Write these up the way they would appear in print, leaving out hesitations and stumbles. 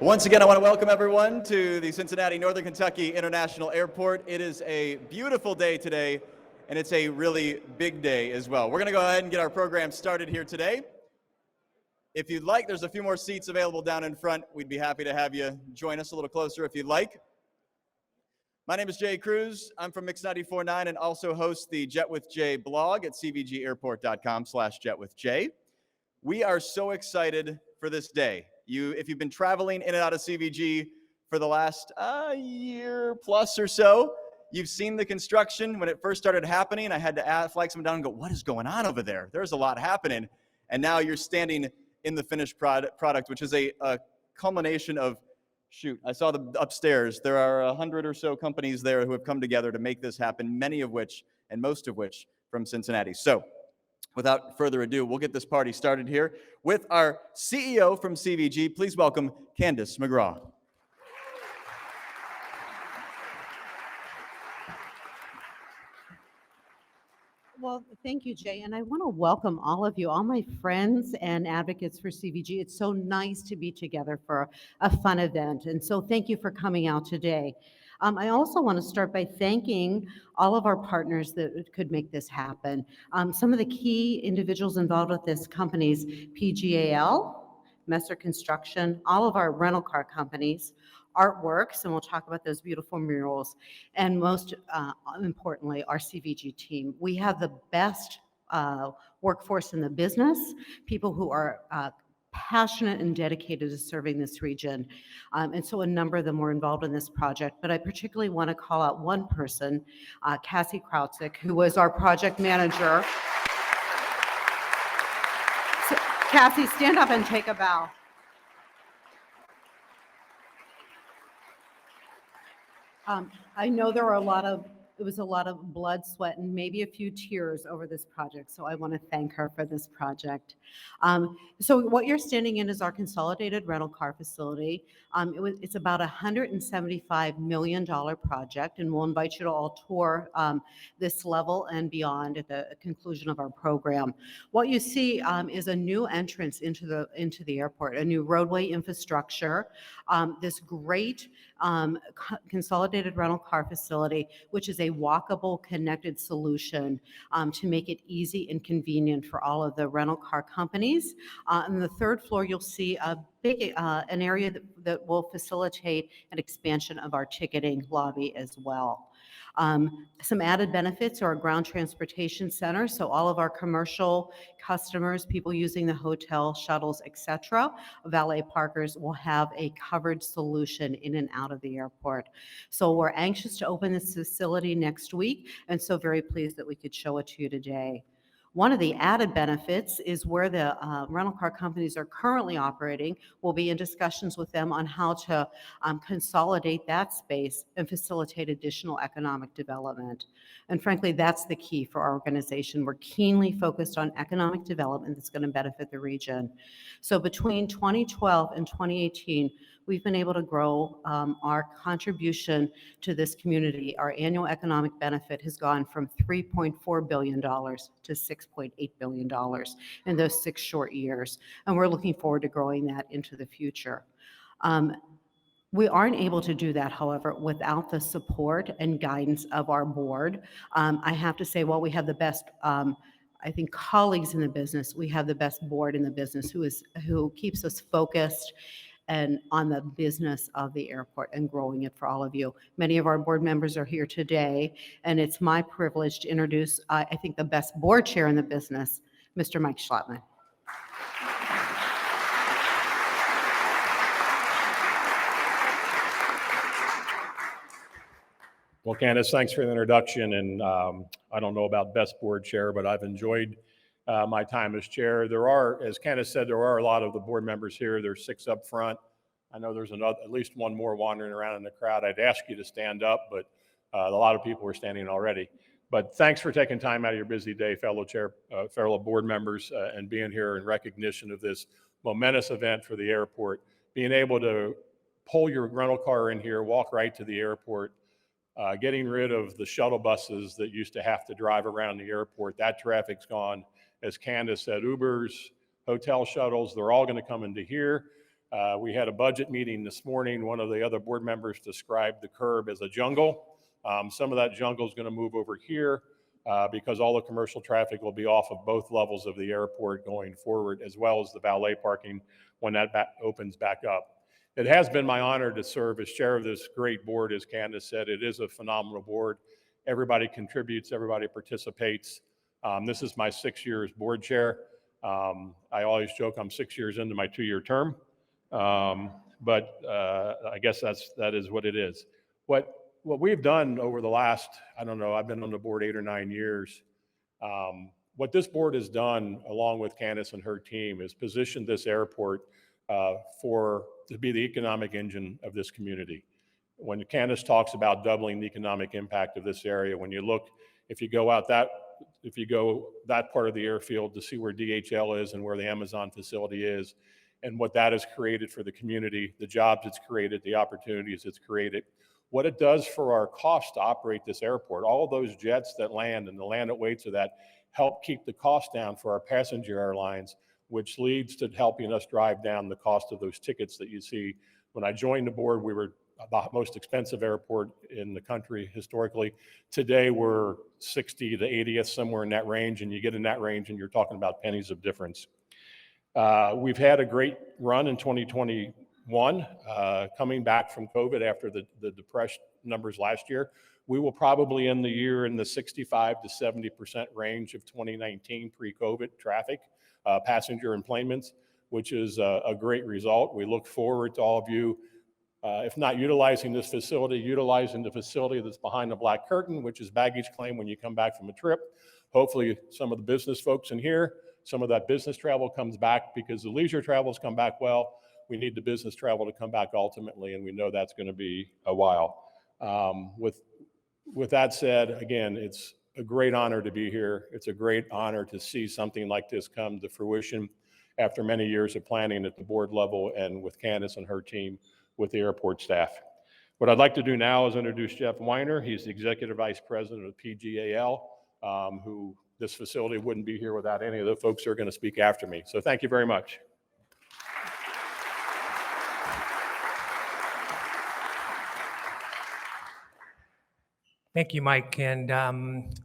Once again, I want to welcome everyone to the Cincinnati Northern Kentucky International Airport. It is a beautiful day today, and it's a really big day as well. We're going to go ahead and get our program started here today. If you'd like, there's a few more seats available down in front. We'd be happy to have you join us a little closer if you'd like. My name is Jay Cruz. I'm from Mix 94.9 and also host the Jet with Jay blog at cvgairport.com/jetwithjay. We are so excited for this day. If you've been traveling in and out of CVG for the last year plus or so, you've seen the construction. When it first started happening, I had to flag someone down and go, what is going on over there? There's a lot happening. And now you're standing in the finished product, which is a culmination of, I saw the upstairs. There are 100 or so companies there who have come together to make this happen, many of which, and most of which, from Cincinnati. So, without further ado, we'll get this party started here with our CEO from CVG. Please welcome Candace McGraw. Well, thank you, Jay. And I want to welcome all of you, all my friends and advocates for CVG. It's so nice to be together for a fun event. And so thank you for coming out today. I also want to start by thanking all of our partners that could make this happen. Some of the key individuals involved with this companies, PGAL, Messer Construction, all of our rental car companies, Artworks, and we'll talk about those beautiful murals, and most importantly, our CVG team. We have the best workforce in the business, people who are passionate and dedicated to serving this region. And so a number of them were involved in this project, but I particularly want to call out one person, Cassie Krautzik, who was our project manager. So, Cassie, stand up and take a bow. I know there were it was a lot of blood, sweat, and maybe a few tears over this project. So I want to thank her for this project. So what you're standing in is our consolidated rental car facility. It's about a $175 million project, and we'll invite you to all tour this level and beyond at the conclusion of our program. What you see is a new entrance into the airport, a new roadway infrastructure, this great consolidated rental car facility, which is a walkable, connected solution to make it easy and convenient for all of the rental car companies. On the third floor, you'll see a big an area that will facilitate an expansion of our ticketing lobby as well. Some added benefits are a ground transportation center, so all of our commercial customers, people using the hotel, shuttles, etc., valet parkers will have a covered solution in and out of the airport. So we're anxious to open this facility next week, and so very pleased that we could show it to you today. One of the added benefits is where the rental car companies are currently operating. We'll be in discussions with them on how to consolidate that space and facilitate additional economic development. And frankly, that's the key for our organization. We're keenly focused on economic development that's going to benefit the region. So between 2012 and 2018, we've been able to grow our contribution to this community. Our annual economic benefit has gone from $3.4 billion to $6.8 billion in those 6 short years. And we're looking forward to growing that into the future. We aren't able to do that, however, without the support and guidance of our board. I have to say, while we have the best I think colleagues in the business, we have the best board in the business who keeps us focused and on the business of the airport and growing it for all of you. Many of our board members are here today, and it's my privilege to introduce, I think, the best board chair in the business, Mr. Mike Schlattman. Well, Candace, thanks for the introduction. And I don't know about best board chair, but I've enjoyed my time as chair. There are, as Candace said, there are a lot of the board members here. There's 6 up front. I know there's at least one more wandering around in the crowd. I'd ask you to stand up, but a lot of people are standing already. But thanks for taking time out of your busy day, fellow board members, and being here in recognition of this momentous event for the airport. Being able to pull your rental car in here, walk right to the airport, getting rid of the shuttle buses that used to have to drive around the airport. That traffic's gone. As Candace said, Ubers, hotel shuttles, they're all going to come into here. We had a budget meeting this morning. One of the other board members described the curb as a jungle. Some of that jungle is going to move over here because all the commercial traffic will be off of both levels of the airport going forward, as well as the valet parking when that opens back up. It has been my honor to serve as chair of this great board. As Candace said, it is a phenomenal board. Everybody contributes, everybody participates. This is my 6 years board chair. I always joke I'm 6 years into my 2-year term, but I guess that is what it is. What we've done over the last, I don't know, I've been on the board 8 or 9 years. What this board has done, along with Candace and her team, is positioned this airport to be the economic engine of this community. When Candace talks about doubling the economic impact of this area, when you look, if you go that part of the airfield to see where DHL is and where the Amazon facility is, and what that has created for the community, the jobs it's created, the opportunities it's created, what it does for our cost to operate this airport. All of those jets that land and the land at weights of that help keep the cost down for our passenger airlines, which leads to helping us drive down the cost of those tickets that you see. When I joined the board, we were the most expensive airport in the country historically. Today, we're 60 to 80th, somewhere in that range, and you get in that range and you're talking about pennies of difference. We've had a great run in 2021, coming back from COVID after the depressed numbers last year. We will probably end the year in the 65 to 70% range of 2019 pre-COVID traffic, passenger enplanements, which is a great result. We look forward to all of you, if not utilizing this facility, utilizing the facility that's behind the black curtain, which is baggage claim when you come back from a trip. Hopefully some of the business folks in here, some of that business travel comes back, because the leisure travels come back well. We need the business travel to come back ultimately, and we know that's going to be a while. With that said, again, it's a great honor to be here. It's a great honor to see something like this come to fruition after many years of planning at the board level and with Candace and her team with the airport staff. What I'd like to do now is introduce Jeff Weiner. He's the Executive Vice President of PGAL, who this facility wouldn't be here without any of the folks who are going to speak after me. So thank you very much. Thank you, Mike. And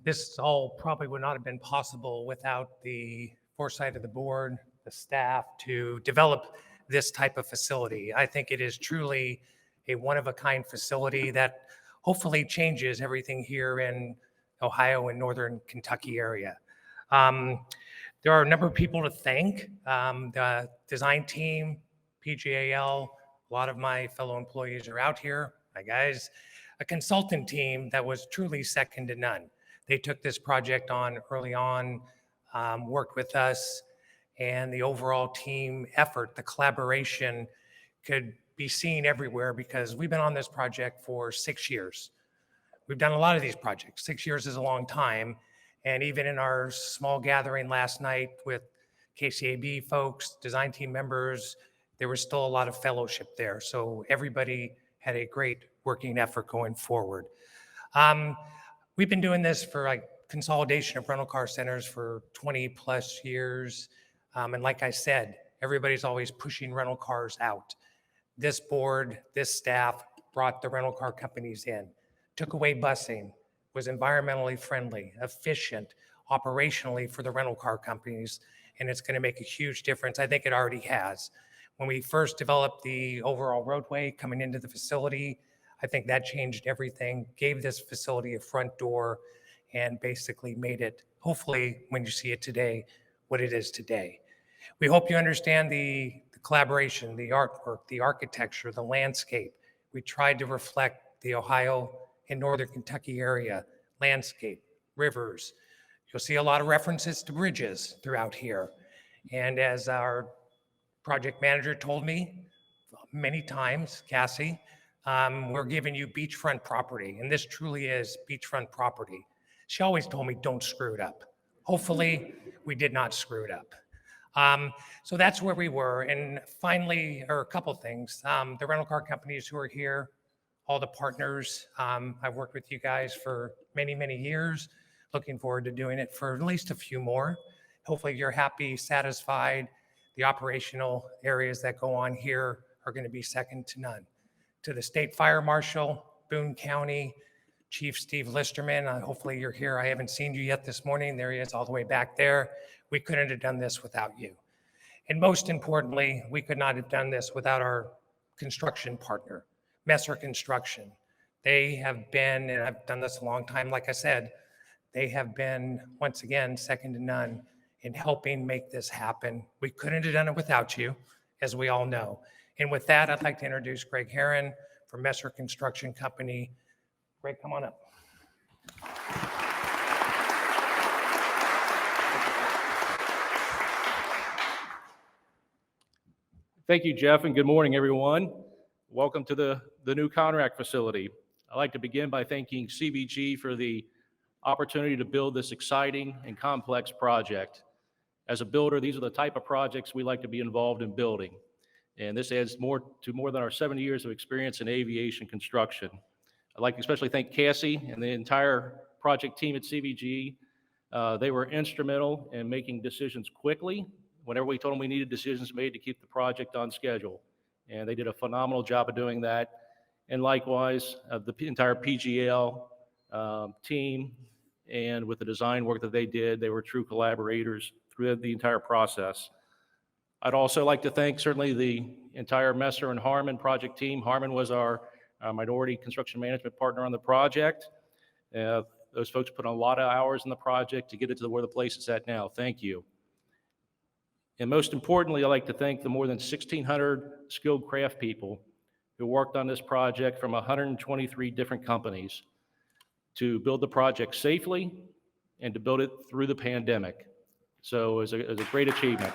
this all probably would not have been possible without the foresight of the board, the staff, to develop this type of facility. I think it is truly a one-of-a-kind facility that hopefully changes everything here in Ohio and Northern Kentucky area. There are a number of people to thank, the design team, PGAL, a lot of my fellow employees are out here, my guys, a consultant team that was truly second to none. They took this project on early on, worked with us, and the overall team effort, the collaboration could be seen everywhere, because we've been on this project for 6 years. We've done a lot of these projects. 6 years is a long time. And even in our small gathering last night with KCAB folks, design team members, there was still a lot of fellowship there. So everybody had a great working effort going forward. We've been doing this for consolidation of rental car centers for 20 plus years. And like I said, everybody's always pushing rental cars out. This board, this staff brought the rental car companies in, took away busing, was environmentally friendly, efficient, operationally for the rental car companies, and it's going to make a huge difference. I think it already has. When we first developed the overall roadway coming into the facility, I think that changed everything, gave this facility a front door, and basically made it, hopefully, when you see it today, what it is today. We hope you understand the collaboration, the artwork, the architecture, the landscape. We tried to reflect the Ohio and Northern Kentucky area landscape, rivers. You'll see a lot of references to bridges throughout here. And as our project manager told me many times, Cassie, we're giving you beachfront property, and this truly is beachfront property. She always told me, don't screw it up. Hopefully, we did not screw it up. So that's where we were. And finally, or a couple things, the rental car companies who are here, all the partners, I've worked with you guys for many, many years. Looking forward to doing it for at least a few more. Hopefully you're happy, satisfied. The operational areas that go on here are going to be second to none. To the State Fire Marshal, Boone County, Chief Steve Listerman, hopefully you're here. I haven't seen you yet this morning. There he is all the way back there. We couldn't have done this without you. And most importantly, we could not have done this without our construction partner, Messer Construction. They have been, and I've done this a long time, like I said, they have been, once again, second to none in helping make this happen. We couldn't have done it without you, as we all know. And with that, I'd like to introduce Greg Herron from Messer Construction Company. Greg, come on up. Thank you, Jeff, and good morning, everyone. Welcome to the new contract facility. I'd like to begin by thanking CVG for the opportunity to build this exciting and complex project. As a builder, these are the type of projects we like to be involved in building, and this adds more than our 70 years of experience in aviation construction. I'd like to especially thank Cassie and the entire project team at CVG. They were instrumental in making decisions quickly whenever we told them we needed decisions made to keep the project on schedule. And they did a phenomenal job of doing that. And likewise, the entire PGL team, and with the design work that they did, they were true collaborators through the entire process. I'd also like to thank certainly the entire Messer and Harmon project team. Harmon was our minority construction management partner on the project. Those folks put a lot of hours in the project to get it to where the place is at now. Thank you. And most importantly, I'd like to thank the more than 1,600 skilled craft people who worked on this project from 123 different companies to build the project safely and to build it through the pandemic. So it was a great achievement.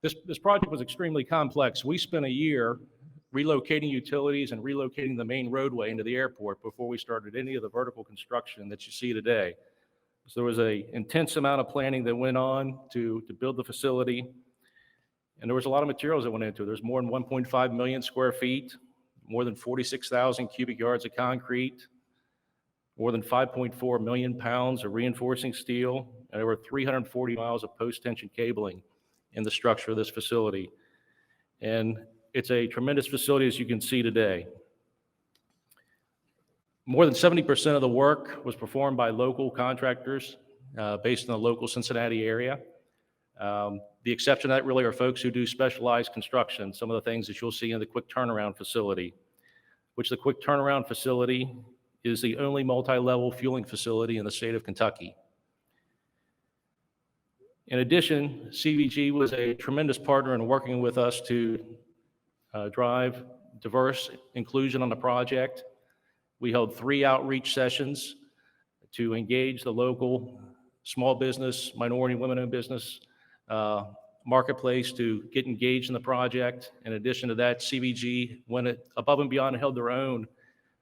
This project was extremely complex. We spent a year relocating utilities and relocating the main roadway into the airport before we started any of the vertical construction that you see today. So there was an intense amount of planning that went on to build the facility. And there was a lot of materials that went into it. There's more than 1.5 million square feet, more than 46,000 cubic yards of concrete, more than 5.4 million pounds of reinforcing steel, and over 340 miles of post-tension cabling in the structure of this facility. And it's a tremendous facility, as you can see today. More than 70% of the work was performed by local contractors based in the local Cincinnati area. The exception to that really are folks who do specialized construction, some of the things that you'll see in the quick turnaround facility, which the quick turnaround facility is the only multi-level fueling facility in the state of Kentucky. In addition, CVG was a tremendous partner in working with us to drive diverse inclusion on the project. We held 3 outreach sessions to engage the local small business, minority women-owned business marketplace to get engaged in the project. In addition to that, CVG went above and beyond and held their own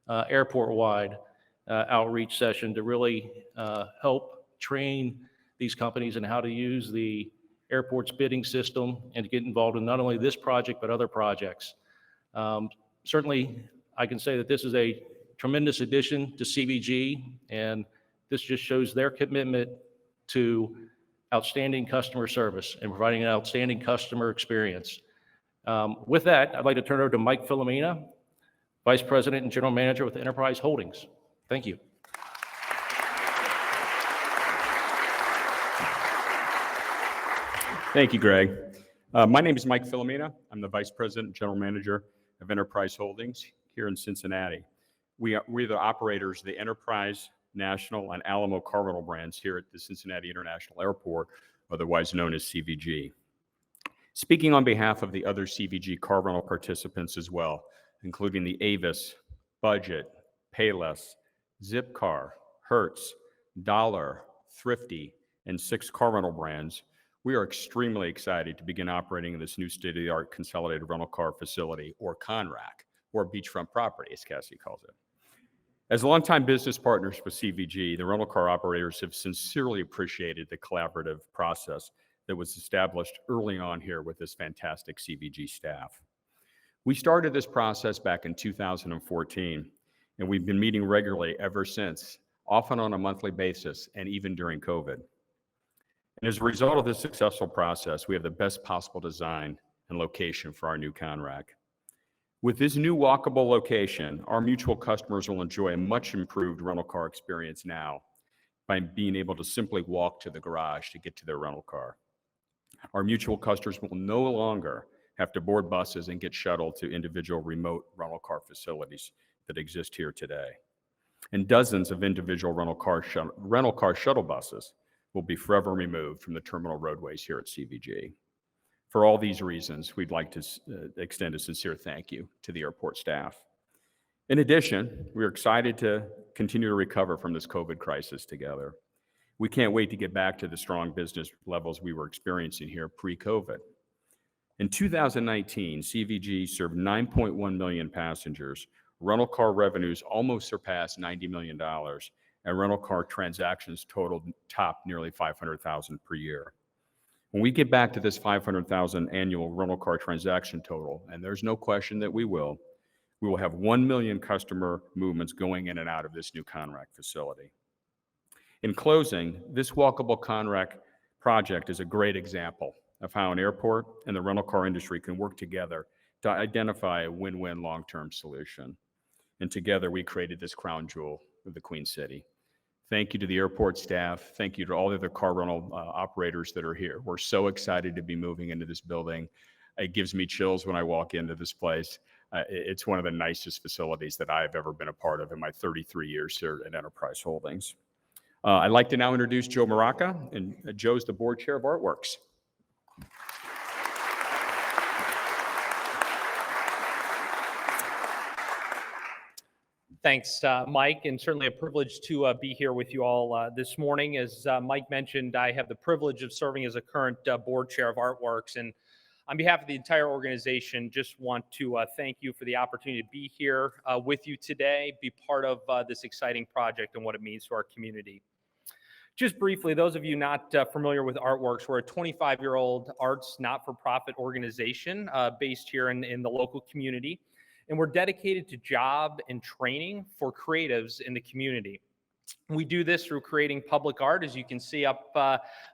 airport-wide outreach session to really help train these companies in how to use the airport's bidding system and to get involved in not only this project, but other projects. Certainly, I can say that this is a tremendous addition to CVG, and this just shows their commitment to outstanding customer service and providing an outstanding customer experience. With that, I'd like to turn it over to Mike Filomena, Vice President and General Manager with Enterprise Holdings. Thank you. Thank you, Greg. My name is Mike Filomena. I'm the Vice President and General Manager of Enterprise Holdings here in Cincinnati. We're the operators of the Enterprise, National, and Alamo car rental brands here at the Cincinnati International Airport, otherwise known as CVG. Speaking on behalf of the other CVG car rental participants as well, including the Avis, Budget, Payless, Zipcar, Hertz, Dollar, Thrifty, and 6 car rental brands, we are extremely excited to begin operating in this new state-of-the-art consolidated rental car facility, or CONRAC, or beachfront property, as Cassie calls it. As longtime business partners with CVG, the rental car operators have sincerely appreciated the collaborative process that was established early on here with this fantastic CVG staff. We started this process back in 2014, and we've been meeting regularly ever since, often on a monthly basis, and even during COVID. And as a result of this successful process, we have the best possible design and location for our new Conrack. With this new walkable location, our mutual customers will enjoy a much improved rental car experience now by being able to simply walk to the garage to get to their rental car. Our mutual customers will no longer have to board buses and get shuttled to individual remote rental car facilities that exist here today. And dozens of individual rental car shuttle buses will be forever removed from the terminal roadways here at CVG. For all these reasons, we'd like to extend a sincere thank you to the airport staff. In addition, we're excited to continue to recover from this COVID crisis together. We can't wait to get back to the strong business levels we were experiencing here pre-COVID. In 2019, CVG served 9.1 million passengers. Rental car revenues almost surpassed $90 million, and rental car transactions topped nearly 500,000 per year. When we get back to this 500,000 annual rental car transaction total, and there's no question that we will have 1 million customer movements going in and out of this new Conrack facility. In closing, this walkable Conrack project is a great example of how an airport and the rental car industry can work together to identify a win-win long-term solution. And together we created this crown jewel of the Queen City. Thank you to the airport staff. Thank you to all the other car rental operators that are here. We're so excited to be moving into this building. It gives me chills when I walk into this place. It's one of the nicest facilities that I've ever been a part of in my 33 years here at Enterprise Holdings. I'd like to now introduce Joe Maraca, and Joe's the board chair of Artworks. Thanks, Mike, and certainly a privilege to be here with you all this morning. As Mike mentioned, I have the privilege of serving as a current board chair of Artworks, and on behalf of the entire organization, just want to thank you for the opportunity to be here with you today, be part of this exciting project and what it means to our community. Just briefly, those of you not familiar with Artworks, we're a 25-year-old arts not-for-profit organization based here in the local community. And we're dedicated to job and training for creatives in the community. We do this through creating public art, as you can see up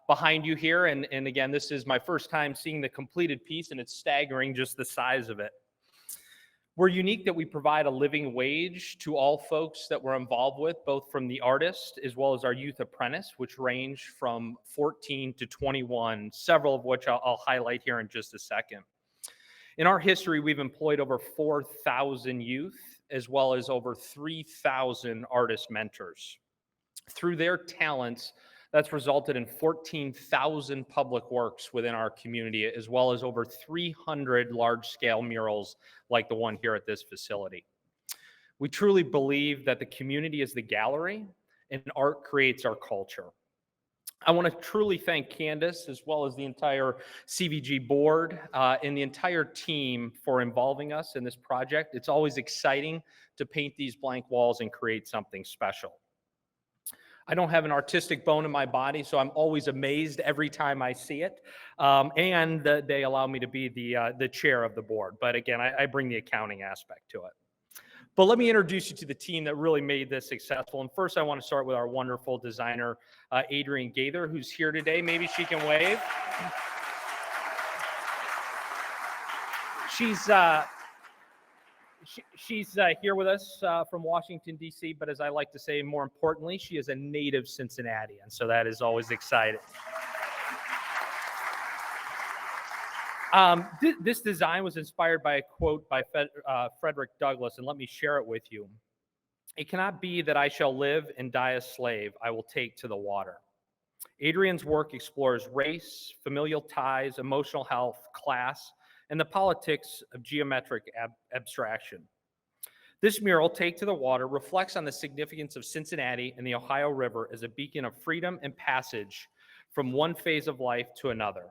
behind you here. And again, this is my first time seeing the completed piece, and it's staggering just the size of it. We're unique that we provide a living wage to all folks that we're involved with, both from the artist as well as our youth apprentice, which range from 14 to 21, several of which I'll highlight here in just a second. In our history, we've employed over 4,000 youth, as well as over 3,000 artist mentors. Through their talents, that's resulted in 14,000 public works within our community, as well as over 300 large-scale murals like the one here at this facility. We truly believe that the community is the gallery, and art creates our culture. I want to truly thank Candace, as well as the entire CVG board and the entire team for involving us in this project. It's always exciting to paint these blank walls and create something special. I don't have an artistic bone in my body, so I'm always amazed every time I see it. And they allow me to be the chair of the board. But again, I bring the accounting aspect to it. But let me introduce you to the team that really made this successful. And first, I want to start with our wonderful designer, Adrienne Gaither, who's here today. Maybe she can wave. She's here with us from Washington, D.C., but as I like to say, more importantly, she is a native Cincinnati, and so that is always exciting. This design was inspired by a quote by Frederick Douglass, and let me share it with you. "It cannot be that I shall live and die a slave. I will take to the water." Adrienne's work explores race, familial ties, emotional health, class, and the politics of geometric abstraction. This mural, Take to the Water, reflects on the significance of Cincinnati and the Ohio River as a beacon of freedom and passage from one phase of life to another.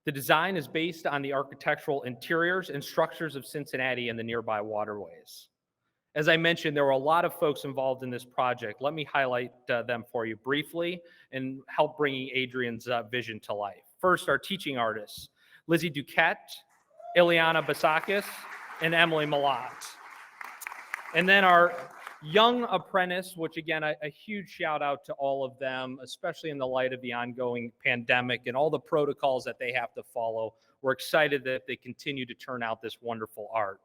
The design is based on the architectural interiors and structures of Cincinnati and the nearby waterways. As I mentioned, there were a lot of folks involved in this project. Let me highlight them for you briefly and help bringing Adrienne's vision to life. First, our teaching artists, Lizzie Duquette, Ileana Basakis, and Emily Malott. And then our young apprentice, which again, a huge shout out to all of them, especially in the light of the ongoing pandemic and all the protocols that they have to follow. We're excited that they continue to turn out this wonderful art.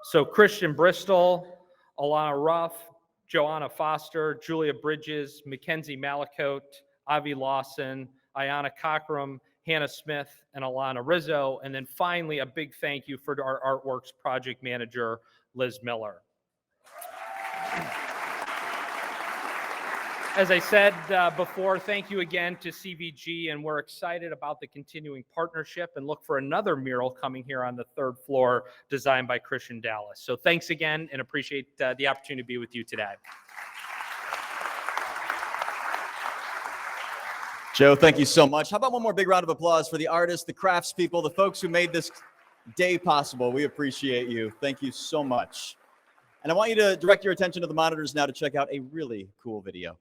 So Christian Bristol, Alana Ruff, Joanna Foster, Julia Bridges, Mackenzie Malakote, Avi Lawson, Ayana Cockram, Hannah Smith, and Alana Rizzo. And then finally, a big thank you for our Artworks project manager, Liz Miller. As I said before, thank you again to CVG, and we're excited about the continuing partnership and look for another mural coming here on the 3rd floor designed by Christian Dallas. So thanks again and appreciate the opportunity to be with you today. Joe, thank you so much. How about one more big round of applause for the artists, the craftspeople, the folks who made this day possible. We appreciate you. Thank you so much. And I want you to direct your attention to the monitors now to check out a really cool video.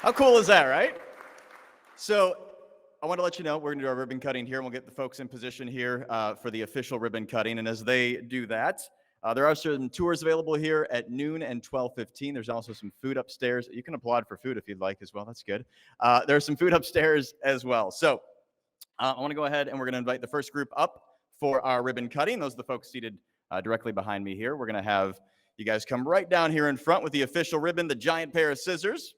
How cool is that, right? So I want to let you know we're going to do our ribbon cutting here, and we'll get the folks in position here for the official ribbon cutting. And as they do that, there are certain tours available here at noon and 12:15. There's also some food upstairs. You can applaud for food if you'd like as well. That's good. There's some food upstairs as well. So I want to go ahead and we're going to invite the first group up for our ribbon cutting. Those are the folks seated directly behind me here. We're going to have you guys come right down here in front with the official ribbon, the giant pair of scissors.